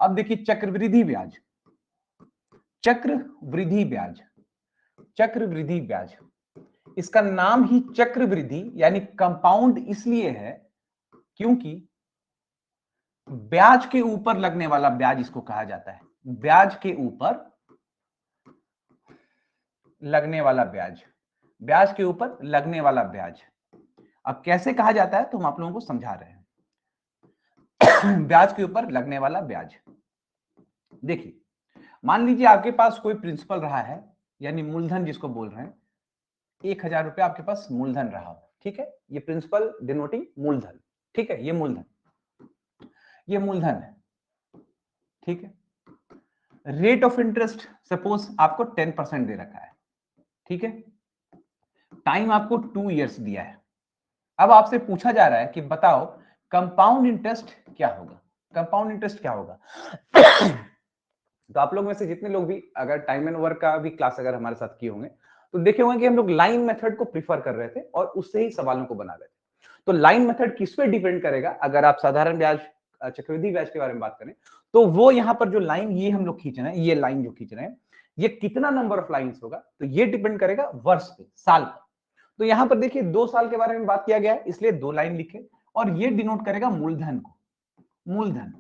अब देखिए चक्रवृद्धि ब्याज, चक्रवृद्धि ब्याज, चक्रवृद्धि ब्याज, इसका नाम ही चक्रवृद्धि यानी कंपाउंड इसलिए है क्योंकि ब्याज के ऊपर लगने वाला ब्याज इसको कहा जाता है। ब्याज के ऊपर लगने वाला ब्याज, ब्याज के ऊपर लगने वाला ब्याज। अब कैसे कहा जाता है तो हम आप लोगों को समझा रहे हैं। ब्याज के ऊपर लगने वाला ब्याज, देखिए मान लीजिए आपके पास कोई प्रिंसिपल रहा है, यानी मूलधन जिसको बोल रहे हैं, 1,000 रुपया आपके पास मूलधन रहा हो, ठीक है, ये प्रिंसिपल डिनोटिंग मूलधन, ठीक है, ये मूलधन, ये मूलधन है, ठीक है। रेट ऑफ इंटरेस्ट सपोज आपको 10% दे रखा है, ठीक है, टाइम आपको 2 इयर्स दिया है। अब आपसे पूछा जा रहा है कि बताओ कंपाउंड इंटरेस्ट क्या होगा, कंपाउंड इंटरेस्ट क्या होगा। तो आप लोग में से जितने लोग भी अगर टाइम एंड वर्क का भी क्लास अगर हमारे साथ किए होंगे तो देखे होंगे कि हम लोग लाइन मेथड को प्रीफर कर रहे थे और उससे ही सवालों को बना रहे थे। तो लाइन मेथड किस पे डिपेंड करेगा, अगर आप साधारण ब्याज चक्रवृद्धि ब्याज के बारे में बात करें तो वो यहाँ पर जो लाइन ये हम लोग खींच रहे हैं, ये लाइन जो खींच रहे हैं, ये कितना नंबर ऑफ लाइन्स होगा, तो ये डिपेंड करेगा वर्ष पे, साल पे। तो यहाँ पर देखिए 2 साल के बारे में बात किया गया है इसलिए 2 लाइन लिखे, और ये डिनोट करेगा मूलधन को, मूलधन,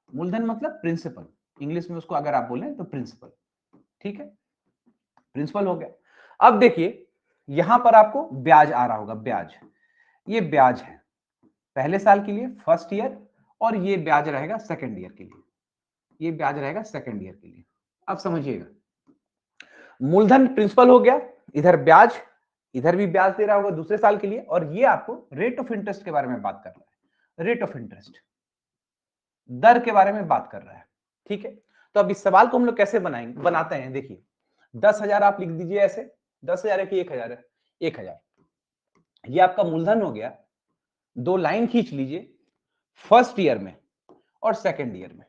मूलधन मतलब प्रिंसिपल, इंग्लिश में उसको अगर आप बोलें तो प्रिंसिपल, ठीक है, प्रिंसिपल हो गया। अब देखिए यहां पर आपको ब्याज आ रहा होगा, ब्याज, ये ब्याज है पहले साल के लिए फर्स्ट ईयर, और ये ब्याज रहेगा सेकंड ईयर के लिए, ये ब्याज रहेगा सेकंड ईयर के लिए। अब समझिएगा, मूलधन प्रिंसिपल हो गया, इधर ब्याज, इधर भी ब्याज दे रहा होगा दूसरे साल के लिए, और ये आपको रेट ऑफ इंटरेस्ट के बारे में बात कर रहा है, रेट ऑफ इंटरेस्ट, दर के बारे में बात कर रहा है, ठीक है। तो अब इस सवाल को हम लोग कैसे बनाएंगे, बनाते हैं, देखिए 10,000 आप लिख दीजिए ऐसे, 10,000 है कि 1,000 है, 1,000, ये आपका मूलधन हो गया। 2 लाइन खींच लीजिए फर्स्ट ईयर में और सेकंड ईयर में।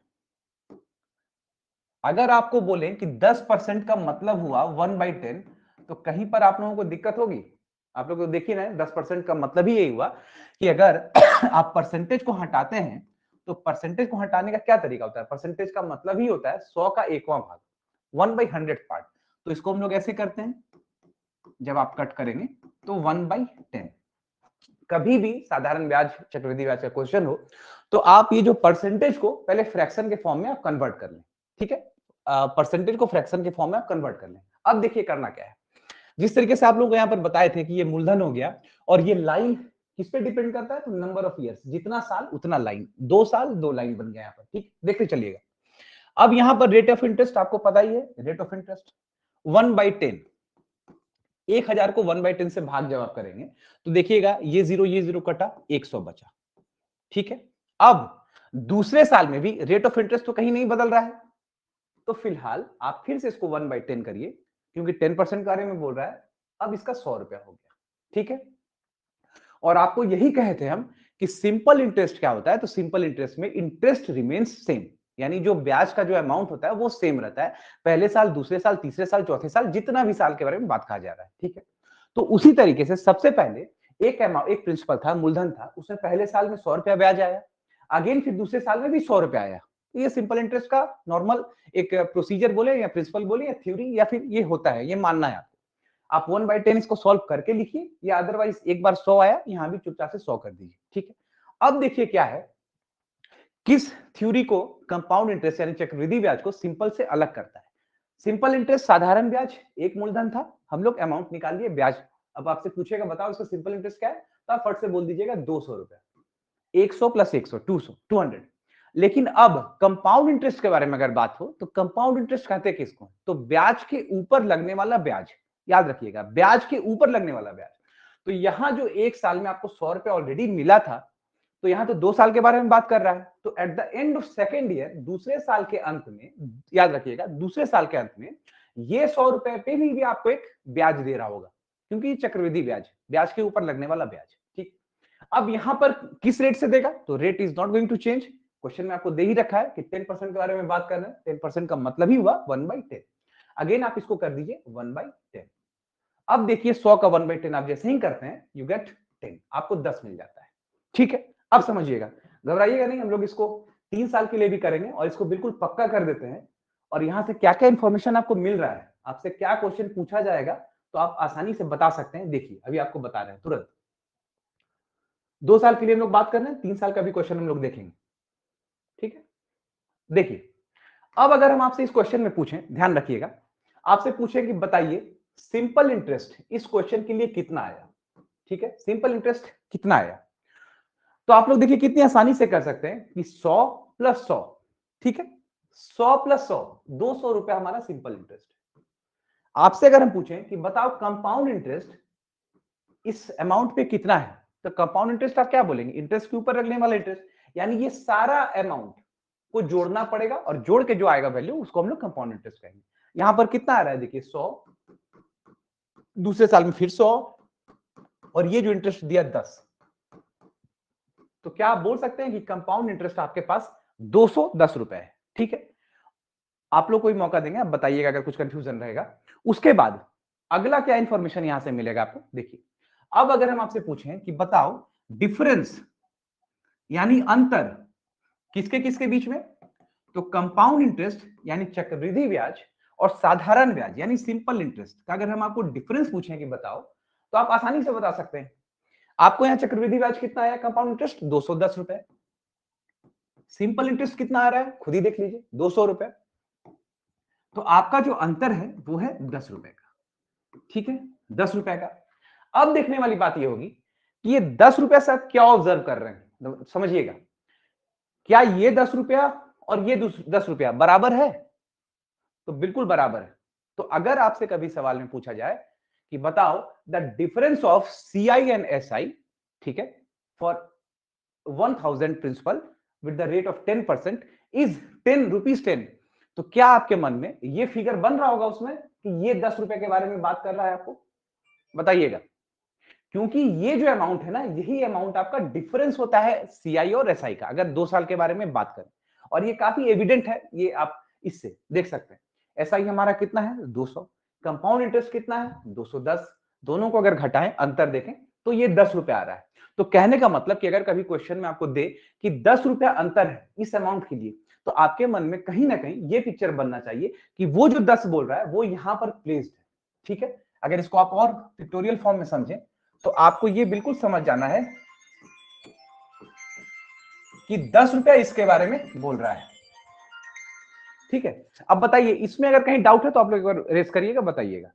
अगर आपको बोले कि 10% का मतलब हुआ 1/10, तो कहीं पर आप लोगों को दिक्कत होगी। आप लोग देखिए ना, 10% का मतलब ही यही हुआ कि अगर आप परसेंटेज को हटाते हैं तो परसेंटेज को हटाने का क्या तरीका होता है, परसेंटेज का मतलब ही होता है 100 का 1वां भाग, 1/100 पार्ट। तो इसको हम लोग ऐसे करते हैं, जब आप कट करेंगे तो 1/10। कभी भी साधारण ब्याज चक्रवृद्धि ब्याज का क्वेश्चन हो तो आप ये जो परसेंटेज को पहले फ्रैक्शन के फॉर्म में आप कन्वर्ट कर लें, ठीक है, परसेंटेज को फ्रैक्शन के फॉर्म में आप कन्वर्ट कर लें। अब देखिए करना क्या है, जिस तरीके से आप लोग यहाँ पर बताए थे कि ये मूलधन हो गया, और ये लाइन किस पे डिपेंड करता है, तो नंबर ऑफ ईयर्स, जितना साल उतना लाइन, 2 साल 2 लाइन बन गया यहाँ पर, ठीक, देखते चलिएगा। अब यहाँ पर रेट ऑफ इंटरेस्ट आपको पता ही है, रेट ऑफ इंटरेस्ट 1/10, 1,000 को 1/10 से भाग जब आप करेंगे तो देखिएगा ये जीरो कटा, 100 बचा, ठीक है। अब दूसरे साल में भी रेट ऑफ इंटरेस्ट तो कहीं नहीं बदल रहा है, तो फिलहाल आप फिर से इसको 1/10 करिए, क्योंकि 10% के बारे में बोल रहा है। अब इसका 100 रुपया हो गया, ठीक है। और आपको यही कहे थे हम कि सिंपल इंटरेस्ट क्या होता है, तो सिंपल इंटरेस्ट में इंटरेस्ट रिमेन्स सेम, यानी जो ब्याज का जो अमाउंट होता है वो सेम रहता है, पहले साल, दूसरे साल, तीसरे साल, चौथे साल, जितना भी साल के बारे में बात कहा जा रहा है, ठीक है। तो उसी तरीके से सबसे पहले एक प्रिंसिपल था, मूलधन था, उसमें पहले साल में 100 रुपया ब्याज आया, अगेन फिर दूसरे साल में भी 100 रुपया आया। ये सिंपल इंटरेस्ट का नॉर्मल एक प्रोसीजर बोले या प्रिंसिपल बोले या थ्योरी, या फिर ये होता है, ये मानना है आप 1/10 इसको सॉल्व करके लिखिए, या अदरवाइज एक बार 100 आया यहां भी चुपचाप से 100 कर दीजिए, ठीक है। अब देखिए क्या है, किस थ्योरी को कंपाउंड इंटरेस्ट यानी चक्रवृद्धि ब्याज को सिंपल से अलग करता है। सिंपल इंटरेस्ट साधारण ब्याज, एक मूलधन था, हम लोग अमाउंट निकाल लिए ब्याज। अब आपसे पूछेगा बताओ इसका सिंपल इंटरेस्ट क्या है, तो आप फट से बोल दीजिएगा 200 रुपया, 100 प्लस 100 200। लेकिन अब कंपाउंड इंटरेस्ट के बारे में अगर बात हो तो कंपाउंड इंटरेस्ट कहते हैं किसको, तो ब्याज के ऊपर लगने वाला ब्याज, याद रखिएगा ब्याज के ऊपर लगने वाला ब्याज। तो यहां जो एक साल में आपको 100 रुपया ऑलरेडी मिला था, तो यहां तो 2 साल के बारे में बात कर रहा है, तो at the end of second year, दूसरे साल के अंत में, याद रखिएगा दूसरे साल के अंत में ये 100 रुपए पे भी आपको एक ब्याज दे रहा होगा, क्योंकि चक्रवृद्धि ब्याज, ब्याज के ऊपर लगने वाला ब्याज, ठीक। अब यहां पर किस रेट से देगा, तो rate is not going to change, question में आपको दे ही रखा है कि 10% के बारे में बात कर रहे हैं, 10% का मतलब ही हुआ 1/10। अगेन आप इसको कर दीजिए 1/10। अब देखिए 100 का 1/10 आप जैसे ही करते हैं यू गेट 10, आपको 10 मिल जाता है, ठीक है। अब समझिएगा, घबराइएगा नहीं, हम लोग इसको 3 साल के लिए भी करेंगे और इसको बिल्कुल पक्का कर देते हैं और यहां से क्या क्या इंफॉर्मेशन आपको मिल रहा है, आपसे क्या क्वेश्चन पूछा जाएगा, तो आप आसानी से बता सकते हैं। देखिए अभी आपको बता रहे हैं तुरंत। 2 साल के लिए हम लोग बात कर रहे हैं, 3 साल का भी क्वेश्चन हम लोग देखेंगे। ठीक है, देखिए अब अगर हम आपसे इस क्वेश्चन में पूछें, ध्यान रखिएगा, आपसे पूछे कि बताइए सिंपल इंटरेस्ट इस क्वेश्चन के लिए कितना आया। ठीक है, सिंपल इंटरेस्ट कितना आया, तो आप लोग देखिए कितनी आसानी से कर सकते हैं कि 100 प्लस 100, ठीक है, 100 प्लस 100, 200 रुपया हमारा सिंपल इंटरेस्ट। आपसे अगर हम पूछें कि बताओ कंपाउंड इंटरेस्ट इस अमाउंट पे कितना है, तो कंपाउंड इंटरेस्ट आप क्या बोलेंगे, इंटरेस्ट के ऊपर लगने वाला इंटरेस्ट, यानी ये सारा अमाउंट को जोड़ना पड़ेगा और जोड़ के जो आएगा वैल्यू उसको हम लोग कंपाउंड इंटरेस्ट कहेंगे। यहां पर कितना आ रहा है, देखिए 100, दूसरे साल में फिर 100, और ये जो इंटरेस्ट दिया 10, तो क्या आप बोल सकते हैं कि कंपाउंड इंटरेस्ट आपके पास 210 रुपए है। ठीक है, आप लोग कोई मौका देंगे, आप बताइएगा अगर कुछ कंफ्यूजन रहेगा। उसके बाद अगला क्या इंफॉर्मेशन यहां से मिलेगा आपको, देखिए अब अगर हम आपसे पूछें कि बताओ डिफरेंस यानी अंतर किसके किसके बीच में, तो कंपाउंड इंटरेस्ट यानी चक्रवृद्धि ब्याज और साधारण ब्याज यानी सिंपल इंटरेस्ट का अगर हम आपको डिफरेंस पूछें कि बताओ, तो आप आसानी से बता सकते हैं। आपको यहां चक्रवृद्धि ब्याज कितना आया, कंपाउंड इंटरेस्ट 210 रुपए, सिंपल इंटरेस्ट कितना आ रहा है खुद ही देख लीजिए 200 रुपए, तो आपका जो अंतर है वो है 10 रुपए का। ठीक है, 10 रुपए का। अब देखने वाली बात ये होगी कि ये 10 रुपया से आप क्या ऑब्जर्व कर रहे हैं, समझिएगा, क्या ये 10 रुपया और ये 10 रुपया बराबर है, तो बिल्कुल बराबर है। तो अगर आपसे कभी सवाल में पूछा जाए कि बताओ the difference of CI and SI, ठीक है, for 1000 principal with the rate of 10% is 10 rupees 10, तो क्या आपके मन में ये फिगर बन रहा होगा उसमें कि ये 10 रुपए के बारे में बात कर रहा है, आपको बताइएगा, क्योंकि ये जो अमाउंट है ना, यही अमाउंट आपका डिफरेंस होता है सीआई और एसआई का, अगर 2 साल के बारे में बात करें, और ये काफी एविडेंट है, ये आप इससे देख सकते हैं। एसआई हमारा कितना है 200, कंपाउंड इंटरेस्ट कितना है 210, दोनों को अगर घटाएं अंतर देखें तो ये 10 रुपए आ रहा है। तो कहने का मतलब कि अगर कभी क्वेश्चन में आपको दे कि 10 रुपया अंतर है इस अमाउंट के लिए, तो आपके मन में कहीं ना कहीं ये पिक्चर बनना चाहिए कि वो जो 10 बोल रहा है वो यहां पर प्लेस्ड है। ठीक है, अगर इसको आप और पिक्टोरियल फॉर्म में समझें तो आपको ये बिल्कुल समझ जाना है कि 10 रुपया इसके बारे में बोल रहा है। ठीक है, अब बताइए इसमें अगर कहीं डाउट है तो आप लोग एक बार रेस करिएगा, बताइएगा।